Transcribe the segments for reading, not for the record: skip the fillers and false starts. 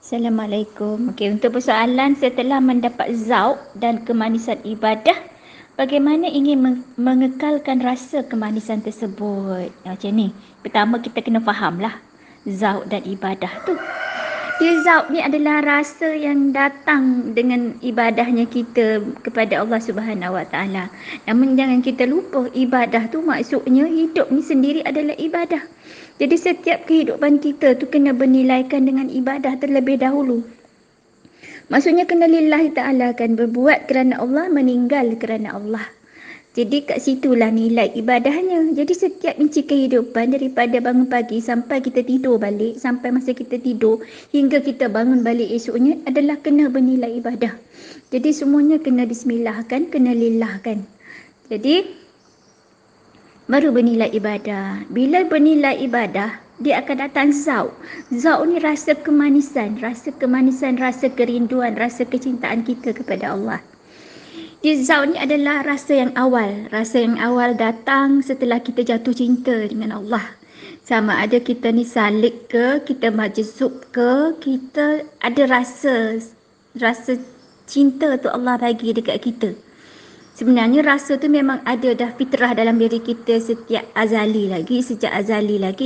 Assalamualaikum. Okey, untuk persoalan setelah mendapat zauq dan kemanisan ibadah, bagaimana ingin mengekalkan rasa kemanisan tersebut? Macam ni. Pertama kita kena fahamlah zauq dan ibadah tu. Dia zauq ni adalah rasa yang datang dengan ibadahnya kita kepada Allah Subhanahu Wa Taala. Namun jangan kita lupa ibadah tu maksudnya hidup ni sendiri adalah ibadah. Jadi setiap kehidupan kita tu kena bernilaikan dengan ibadah terlebih dahulu. Maksudnya kena lillahi ta'ala kan, berbuat kerana Allah, meninggal kerana Allah. Jadi kat situlah nilai ibadahnya. Jadi setiap inci kehidupan daripada bangun pagi sampai kita tidur balik, sampai masa kita tidur hingga kita bangun balik esoknya adalah kena bernilai ibadah. Jadi semuanya kena bismillahkan, kena lillahkan. Jadi baru bernilai ibadah. Bila bernilai ibadah, dia akan datang zauq. Zauq ni rasa kemanisan, rasa kerinduan, rasa kecintaan kita kepada Allah. Zauq ni adalah rasa yang awal. Rasa yang awal datang setelah kita jatuh cinta dengan Allah. Sama ada kita ni salik ke, kita majzub ke, kita ada rasa cinta tu Allah bagi dekat kita. Sebenarnya rasa tu memang ada dah fitrah dalam diri kita sejak azali lagi.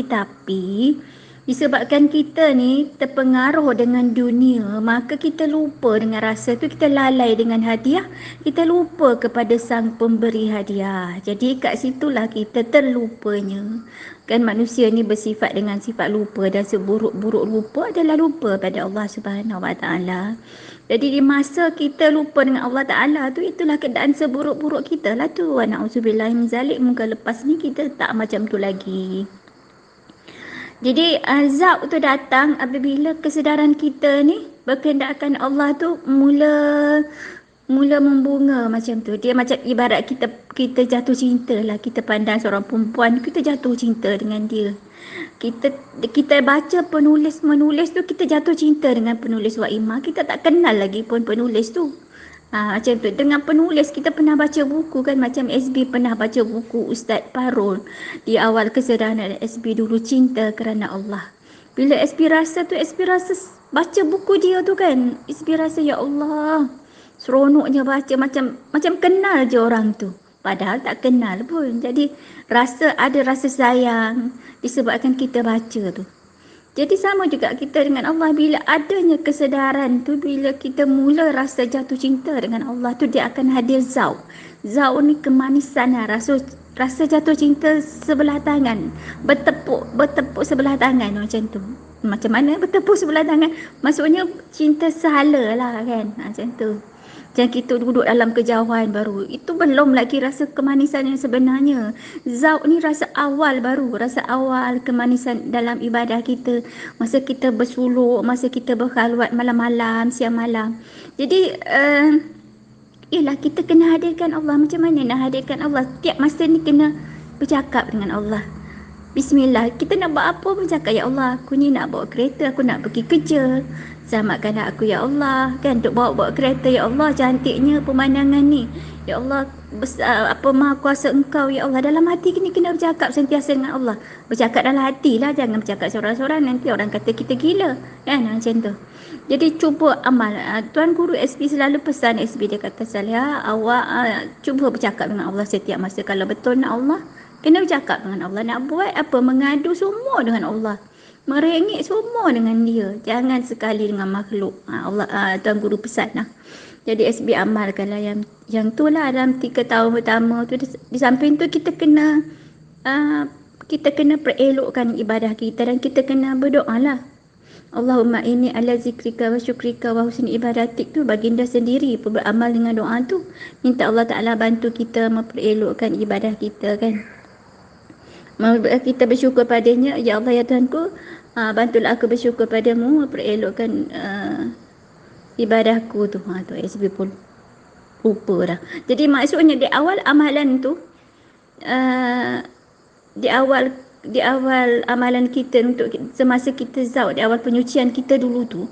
Tapi disebabkan kita ni terpengaruh dengan dunia, maka kita lupa dengan rasa tu, kita lalai dengan hadiah, kita lupa kepada sang pemberi hadiah. Jadi kat situlah kita terlupanya. Kan manusia ni bersifat dengan sifat lupa, dan seburuk-buruk lupa adalah lupa pada Allah Subhanahu Wa Taala. Jadi di masa kita lupa dengan Allah Ta'ala tu, itulah keadaan seburuk-buruk kita lah tu. Wa na'udzubillah min zalik, muka lepas ni kita tak macam tu lagi. Jadi zauq tu datang apabila kesedaran kita ni berkehendakkan Allah tu mula membunga macam tu. Dia macam ibarat kita jatuh cinta lah. Kita pandang seorang perempuan, kita jatuh cinta dengan dia. Kita baca penulis tu, kita jatuh cinta dengan penulis wa imma. Kita tak kenal lagi pun penulis tu. Macam tu. Dengan penulis kita pernah baca buku kan, macam SB pernah baca buku Ustaz Parul. Di awal kesedaran SB dulu cinta kerana Allah. Bila SB rasa baca buku dia tu kan, SB rasa ya Allah, seronoknya baca, macam kenal je orang tu. Padahal tak kenal pun. Jadi ada rasa sayang disebabkan kita baca tu. Jadi sama juga kita dengan Allah. Bila adanya kesedaran tu, bila kita mula rasa jatuh cinta dengan Allah tu, dia akan hadir zauq. Zauq ni kemanisan lah. Rasa jatuh cinta sebelah tangan. Bertepuk sebelah tangan macam tu. Macam mana bertepuk sebelah tangan? Maksudnya cinta sehala lah kan. Macam tu. Jangan kita duduk dalam kejauhan baru. Itu belum lagi rasa kemanisan yang sebenarnya. Zauq ni rasa awal baru. Rasa awal kemanisan dalam ibadah kita. Masa kita bersuluk, masa kita berkhalwat malam-malam, siang malam. Jadi, kita kena hadirkan Allah. Macam mana nak hadirkan Allah? Tiap masa ni kena bercakap dengan Allah. Bismillah. Kita nak buat apa pun cakap, ya Allah, aku ni nak bawa kereta, aku nak pergi kerja. Selamatkanlah aku ya Allah. Kan untuk bawa kereta, ya Allah, cantiknya pemandangan ni. Ya Allah, maha kuasa engkau ya Allah. Dalam hati ni kena bercakap sentiasa dengan Allah. Bercakap dalam hati lah, jangan bercakap seorang-seorang, nanti orang kata kita gila. Kan macam tu. Jadi cuba amal. Tuan Guru SB selalu pesan SB, dia kata, Salihah, awak cuba bercakap dengan Allah setiap masa. Kalau betul nak Allah, kena bercakap dengan Allah. Nak buat apa? Mengadu semua dengan Allah. Merengek semua dengan dia. Jangan sekali dengan makhluk. Allah, Tuan Guru pesan lah. Jadi SB amalkanlah yang tu lah dalam 3 tahun pertama tu. Di samping tu kita kena perelokkan ibadah kita, dan kita kena berdoa lah. Allahumma inni ala zikrika wa syukrika wa husni ibadatik tu baginda sendiri pun beramal dengan doa tu. Minta Allah Ta'ala bantu kita memperelokkan ibadah kita kan. Kita bersyukur padanya, ya Allah ya Tuhanku, bantulah aku bersyukur padamu, memperelokkan ibadahku tu. Tu SB pun lupa dah. Jadi maksudnya di awal amalan tu, di awal amalan kita untuk semasa kita zauq, di awal penyucian kita dulu tu,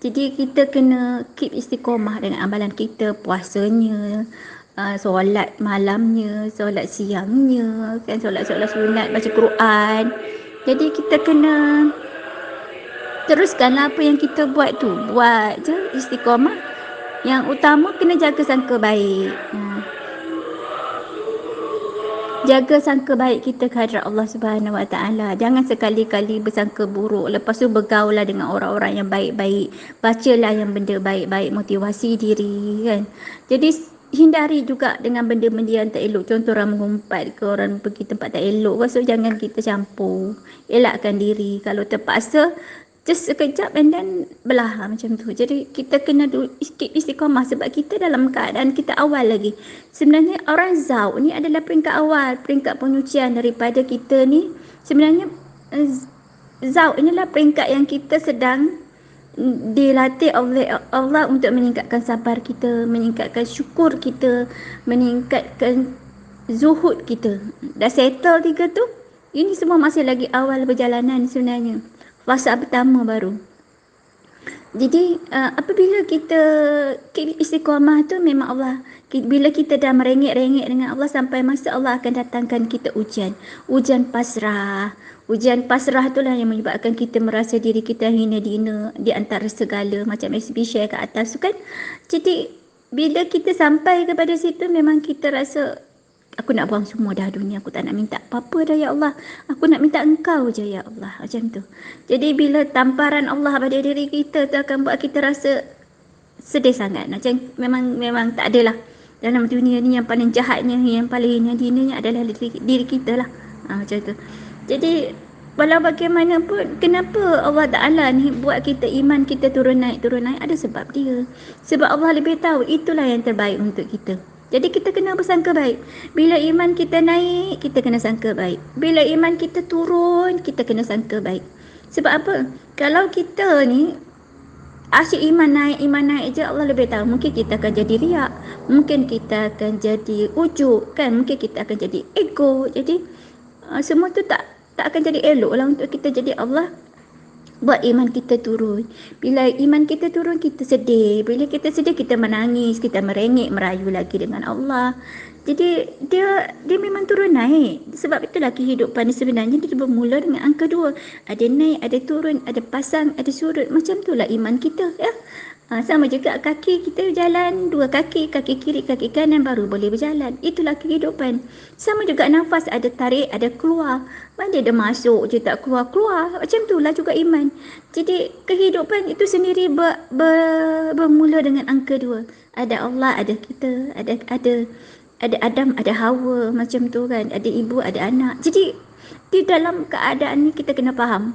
jadi kita kena keep istiqomah dengan amalan kita, puasanya, solat malamnya, solat siangnya, kan, solat sunat, baca Quran. Jadi kita kena Teruskanlah apa yang kita buat tu. Buat je istiqamah. Yang utama kena jaga sangka baik. Jaga sangka baik kita kehadrat Allah Subhanahu Wa Taala. Jangan sekali-kali bersangka buruk. Lepas tu bergaullah dengan orang-orang yang baik-baik. Bacalah yang benda baik-baik, motivasi diri kan. Jadi hindari juga dengan benda-benda yang tak elok. Contoh orang mengumpat ke, orang pergi tempat tak elok. So jangan kita campur. Elakkan diri. Kalau terpaksa, just sekejap and then belah macam tu. Jadi kita kena istiqamah sebab kita dalam keadaan kita awal lagi. Sebenarnya orang zauk ni adalah peringkat awal, peringkat penyucian daripada kita ni. Sebenarnya zauk inilah peringkat yang kita sedang dilatih oleh Allah untuk meningkatkan sabar kita, meningkatkan syukur kita, meningkatkan zuhud kita. Dah settle 3 tu, ini semua masih lagi awal perjalanan sebenarnya. Fasa pertama baru. Jadi apabila kita istiqamah tu memang Allah, bila kita dah merengek-rengek dengan Allah, sampai masa Allah akan datangkan kita ujian. Ujian pasrah. Ujian pasrah itulah yang menyebabkan kita merasa diri kita hina-dina di antara segala, macam SB share kat atas tu kan. Jadi bila kita sampai kepada situ, memang kita rasa aku nak buang semua dah dunia, aku tak nak minta apa-apa dah ya Allah. Aku nak minta Engkau je ya Allah. Macam tu. Jadi bila tamparan Allah pada diri kita tu akan buat kita rasa sedih sangat. Macam memang tak adalah. Dalam dunia ni yang paling jahatnya, yang paling hina-dinanya adalah diri kita lah. Macam tu. Jadi walau bagaimanapun, kenapa Allah Ta'ala ni buat kita iman kita turun naik, ada sebab dia. Sebab Allah lebih tahu itulah yang terbaik untuk kita. Jadi kita kena bersangka baik. Bila iman kita naik, kita kena sangka baik. Bila iman kita turun, kita kena sangka baik. Sebab apa? Kalau kita ni asyik iman naik je, Allah lebih tahu. Mungkin kita akan jadi riak. Mungkin kita akan jadi ujub kan? Mungkin kita akan jadi ego. Jadi semua tu tak akan jadi elok lah untuk kita. Jadi Allah buat iman kita turun. Bila iman kita turun, kita sedih. Bila kita sedih, kita menangis, kita merengek, merayu lagi dengan Allah. Jadi dia memang turun naik. Sebab itulah kehidupan sebenarnya dia bermula dengan angka 2. Ada naik, ada turun, ada pasang, ada surut. Macam itulah iman kita ya. Sama juga kaki kita jalan 2 kaki, kaki kiri, kaki kanan baru boleh berjalan. Itulah kehidupan. Sama juga nafas, ada tarik, ada keluar. Mana ada masuk je tak keluar-keluar. Macam itulah juga iman. Jadi kehidupan itu sendiri bermula dengan angka 2. Ada Allah, ada kita, ada Adam, ada Hawa, macam tu kan. Ada ibu, ada anak. Jadi di dalam keadaan ni kita kena faham.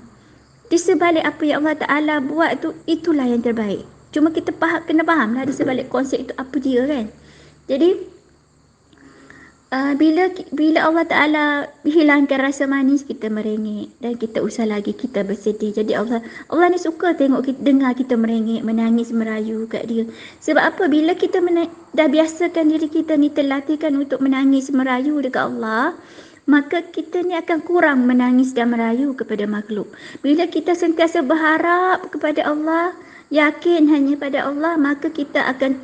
Di sebalik apa yang Allah Ta'ala buat tu, itulah yang terbaik. Cuma kita kena faham lah di sebalik konsep itu apa dia kan. Jadi bila Allah Ta'ala hilangkan rasa manis, kita merengek dan kita usah lagi kita bersedih. Jadi Allah ni suka tengok kita, dengar kita merengek, menangis, merayu kat dia. Sebab apa? Bila kita dah biasakan diri kita ni, terlatihkan untuk menangis, merayu dekat Allah, maka kita ni akan kurang menangis dan merayu kepada makhluk. Bila kita sentiasa berharap kepada Allah, yakin hanya pada Allah, maka kita akan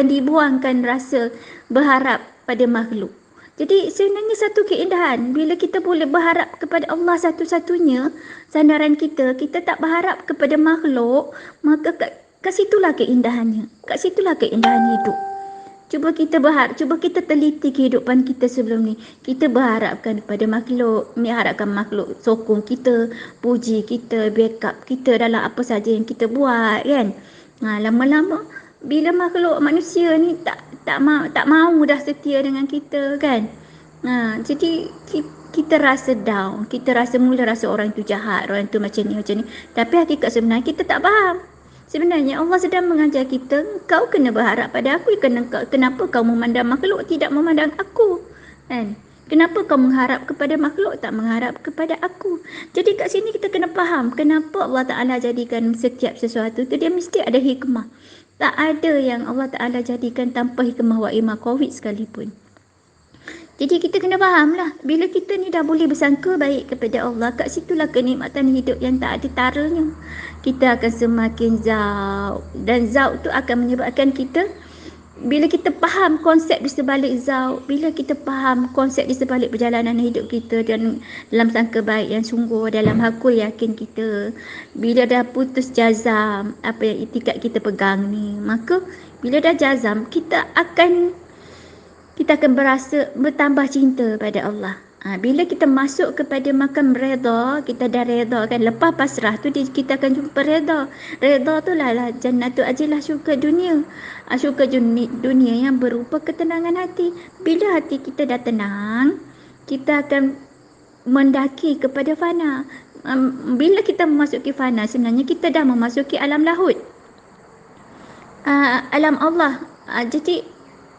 dibuangkan rasa berharap pada makhluk. Jadi sebenarnya satu keindahan bila kita boleh berharap kepada Allah satu-satunya sandaran kita, kita tak berharap kepada makhluk, maka kat situlah keindahannya. Kat situlah keindahan hidup. Cuba kita teliti kehidupan kita sebelum ni. Kita berharapkan kepada makhluk, mengharapkan makhluk sokong kita, puji kita, backup kita dalam apa saja yang kita buat kan. Lama-lama bila makhluk manusia ni tak mau dah setia dengan kita kan. Jadi kita rasa down, kita mula rasa orang tu jahat, orang tu macam ni. Tapi hakikat sebenarnya kita tak faham. Sebenarnya Allah sedang mengajar kita, kau kena berharap pada aku. Kenapa kau memandang makhluk, tidak memandang aku? Kan? Kenapa kau mengharap kepada makhluk, tak mengharap kepada aku? Jadi kat sini kita kena faham kenapa Allah Ta'ala jadikan setiap sesuatu tu dia mesti ada hikmah. Tak ada yang Allah Ta'ala jadikan tanpa hikmah wa imma COVID sekalipun. Jadi kita kena faham lah, bila kita ni dah boleh bersangka baik kepada Allah, kat situlah kenikmatan hidup yang tak ada taranya. Kita akan semakin zauk, dan zauk tu akan menyebabkan kita bila kita faham konsep di sebalik zauq, bila kita faham konsep di sebalik perjalanan hidup kita dan dalam sangka baik yang sungguh, dalam hakul yakin kita, bila dah putus jazam apa yang itikad kita pegang ni, maka bila dah jazam kita akan berasa bertambah cinta pada Allah. Bila kita masuk kepada makam reda, kita dah reda kan, lepas pasrah tu kita akan jumpa reda. Reda tu lah jannatul ajilah, syurga dunia. Syurga dunia yang berupa ketenangan hati. Bila hati kita dah tenang, kita akan mendaki kepada fana. Bila kita memasuki fana, sebenarnya kita dah memasuki alam lahut. Alam Allah.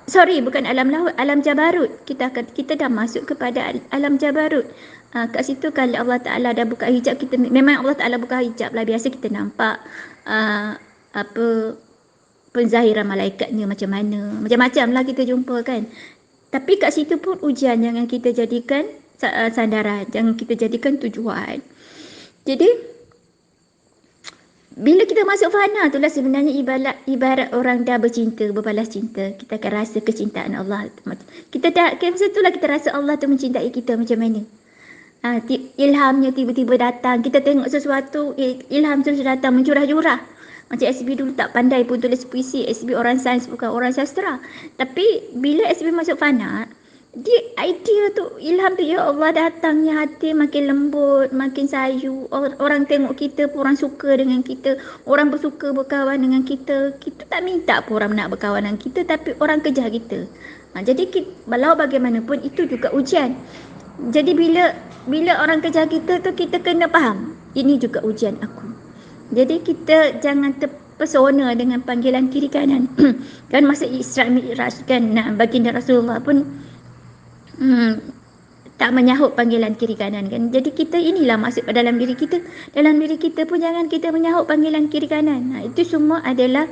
Bukan alam lahut, alam jabarut. Kita dah masuk kepada alam jabarut. Kat situ kalau Allah Ta'ala dah buka hijab, kita memang Allah Ta'ala buka hijab lah. Biasa kita nampak penzahiran malaikatnya macam mana. Macam-macam lah kita jumpa kan. Tapi kat situ pun ujian, jangan kita jadikan sandaran, jangan kita jadikan tujuan. Jadi bila kita masuk fana itulah sebenarnya ibarat orang dah bercinta, berbalas cinta. Kita akan rasa kecintaan Allah. Masa itulah kita rasa Allah tu mencintai kita macam mana. Ilhamnya tiba-tiba datang. Kita tengok sesuatu, ilham terus datang mencurah-curah. Macam SB dulu tak pandai pun tulis puisi. SB orang sains, bukan orang sastra. Tapi bila SB masuk fana, dia idea tu, ilham tu, ya Allah, datangnya hati makin lembut, makin sayu. Orang tengok kita pun orang suka dengan kita, orang bersuka berkawan dengan kita. Kita tak minta pun orang nak berkawan dengan kita, tapi orang kejar kita. Jadi walau bagaimanapun itu juga ujian. Jadi bila orang kejar kita tu, kita kena faham ini juga ujian aku. Jadi kita jangan terpesona dengan panggilan kiri kanan. Kan masa Isra Mi'raj kan, baginda Rasulullah pun tak menyahut panggilan kiri kanan kan. Jadi kita inilah masuk pada dalam diri kita. Dalam diri kita pun jangan kita menyahut panggilan kiri kanan. Itu semua adalah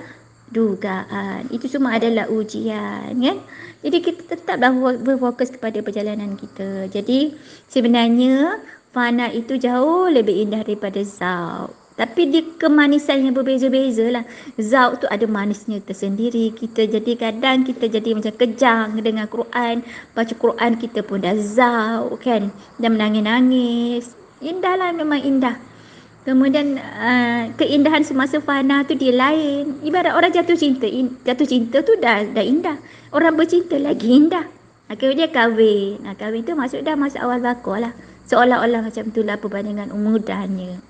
dugaan. Itu semua adalah ujian kan. Jadi kita tetaplah berfokus kepada perjalanan kita. Jadi sebenarnya fana itu jauh lebih indah daripada zauq. Tapi di kemanisan yang berbeza-beza lah. Zauq tu ada manisnya tersendiri. Jadi kadang kita jadi macam kejang dengan Quran. Baca Quran kita pun dah zauq kan. Dan menangis-nangis. Indah lah, memang indah. Kemudian keindahan semasa fana tu dia lain. Ibarat orang jatuh cinta. Jatuh cinta tu dah indah. Orang bercinta lagi indah. Akhirnya dia kahwin. Kahwin tu masuk awal bakor lah. Seolah-olah macam itulah perbandingan mudahnya.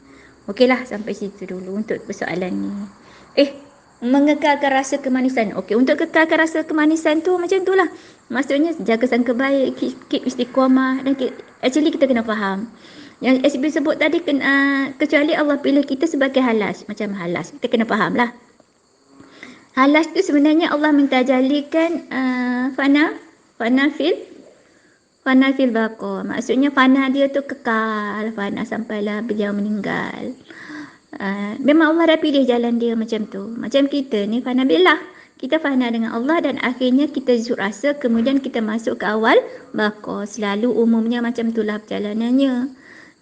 Okeylah, sampai situ dulu untuk persoalan ni. Mengekalkan rasa kemanisan. Okey, untuk kekalkan rasa kemanisan tu macam itulah. Maksudnya jaga sangka baik, keep istiqamah, dan actually kita kena faham. Yang SB sebut tadi, kecuali Allah pilih kita sebagai halas. Macam halas, kita kena faham lah. Halas tu sebenarnya Allah mentajalikan fana fil baqa. Maksudnya fana dia tu kekal, fana sampailah beliau meninggal. Memang Allah dah pilih jalan dia macam tu. Macam kita ni fana billah. Kita fana dengan Allah dan akhirnya kita zul rasa, kemudian kita masuk ke awal baqa. Selalu umumnya macam itulah perjalanannya.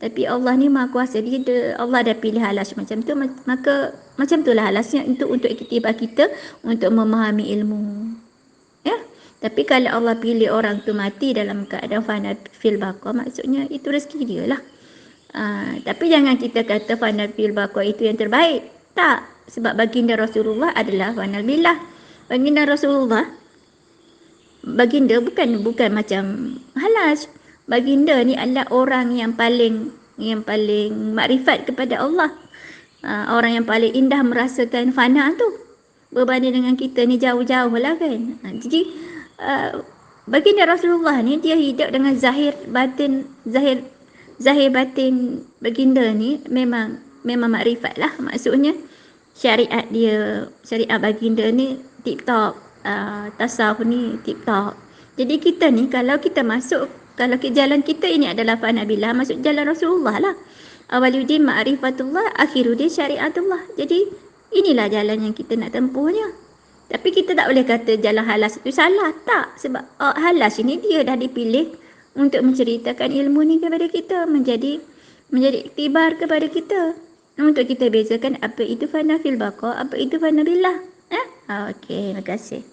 Tapi Allah ni maha kuasa. Allah dah pilih halas macam tu, maka macam itulah halasnya untuk iktibar kita untuk memahami ilmu. Ya. Tapi kalau Allah pilih orang tu mati dalam keadaan fana fil baqa, maksudnya itu rezeki dia lah. Tapi jangan kita kata fana fil baqa itu yang terbaik. Tak. Sebab baginda Rasulullah adalah fana billah. Baginda Rasulullah, baginda bukan macam halas. Baginda ni adalah orang yang paling makrifat kepada Allah. Orang yang paling indah merasakan fana tu. Berbanding dengan kita ni jauh-jauh lah kan. Jadi baginda Rasulullah ni dia hidup dengan zahir batin baginda ni memang makrifat lah. Maksudnya syariat baginda ni tip top, tasawuf ni tip top. Jadi kita ni kalau jalan kita ini adalah fana billah, masuk jalan Rasulullah lah. Awaludin ma'rifatullah, akhirudin syariatullah. Jadi inilah jalan yang kita nak tempuhnya. Tapi kita tak boleh kata jalan halas itu salah. Tak. Sebab halas ini dia dah dipilih untuk menceritakan ilmu ni kepada kita. Menjadi iktibar kepada kita. Untuk kita bezakan apa itu fana fil baqa, apa itu fana billah. Okey, terima kasih.